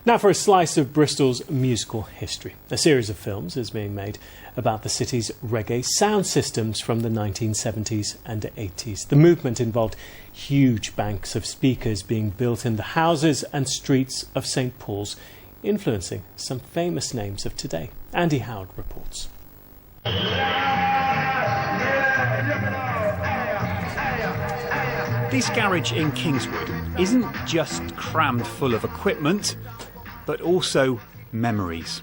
Now for a slice of Bristol's musical history. A series of films is being made about the city's reggae sound systems from the 1970s and 80s. The movement involved huge banks of speakers being built in the houses and streets of St Paul's, influencing some famous names of today. Andy Howard reports. This garage in Kingswood isn't just crammed full of equipment, but also memories.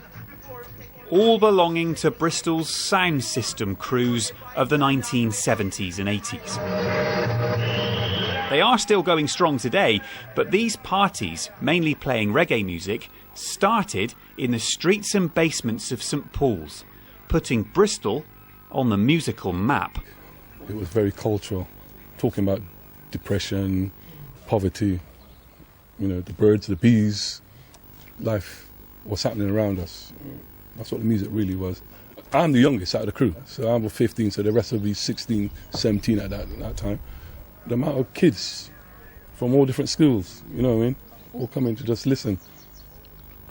All belonging to Bristol's sound system crews of the 1970s and 80s. They are still going strong today, but these parties, mainly playing reggae music, started in the streets and basements of St Paul's, putting Bristol on the musical map. It was very cultural, talking about depression, poverty, the birds, the bees, life, what's happening around us. That's what the music really was. I'm the youngest out of the crew, so I was 15, so the rest will be 16, 17 at that time. The amount of kids from all different schools, all coming to just listen.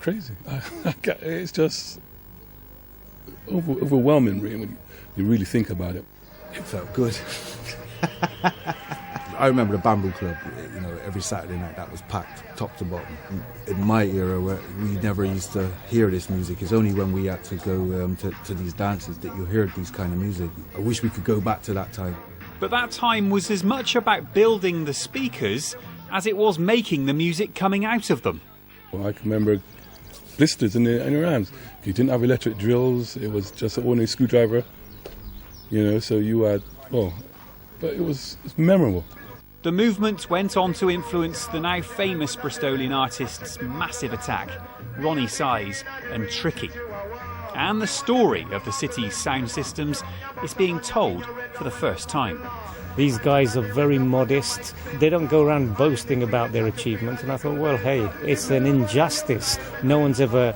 Crazy. It's just overwhelming, really, when you really think about it. It felt good. I remember the Bamboo Club, every Saturday night that was packed, top to bottom. In my era, where we never used to hear this music, it's only when we had to go to these dances that you heard these kind of music. I wish we could go back to that time. But that time was as much about building the speakers as it was making the music coming out of them. Well, I can remember blisters in your hands. You didn't have electric drills, it was just an ordinary screwdriver, so you had, but it's memorable. The movement went on to influence the now famous Bristolian artists Massive Attack, Roni Size and Tricky. And the story of the city's sound systems is being told for the first time. These guys are very modest. They don't go around boasting about their achievements. And I thought, well, hey, it's an injustice. No one's ever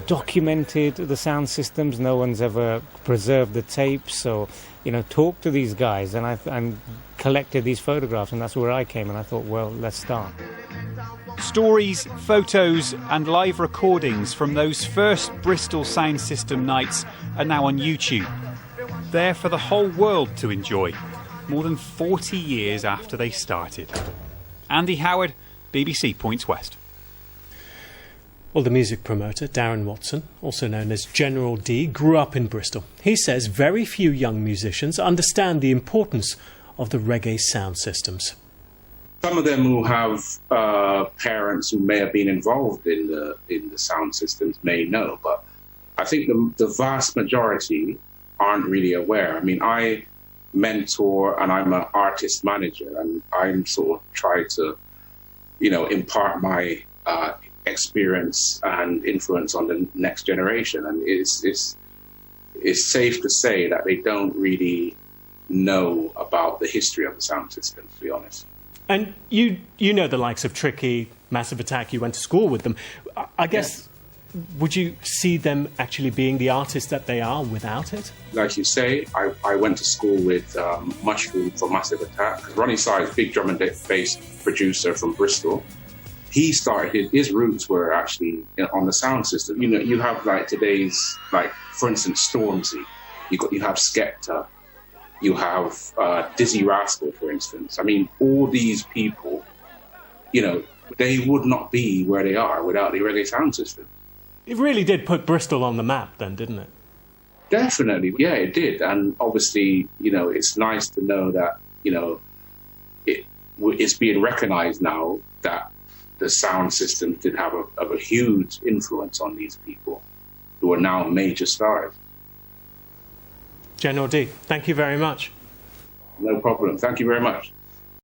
documented the sound systems. No one's ever preserved the tapes. So, talk to these guys. And I collected these photographs, and that's where I came. And I thought, well, let's start. Stories, photos and live recordings from those first Bristol Sound System nights are now on YouTube. There for the whole world to enjoy, more than 40 years after they started. Andy Howard, BBC Points West. Well, the music promoter, Darren Watson, also known as General D, grew up in Bristol. He says very few young musicians understand the importance of the reggae sound systems. Some of them who have parents who may have been involved in the sound systems may know, but I think the vast majority aren't really aware. I mean, I mentor and I'm an artist manager, and I'm sort of trying to, impart my experience and influence on the next generation. And it's safe to say that they don't really know about the history of the sound system, to be honest. And you know the likes of Tricky, Massive Attack, you went to school with them. I guess, would you see them actually being the artists that they are without it? Like you say, I went to school with Mushroom for Massive Attack. Roni Size, big drum and bass producer from Bristol, he started, his roots were actually on the sound system. You have today's, for instance, Stormzy, you have Skepta, you have Dizzy Rascal, for instance. I mean, all these people, they would not be where they are without the reggae sound system. It really did put Bristol on the map then, didn't it? Definitely, yeah, it did. And obviously, it's nice to know that, it's being recognised now that the sound system did have a huge influence on these people who are now major stars. General D, thank you very much. No problem. Thank you very much.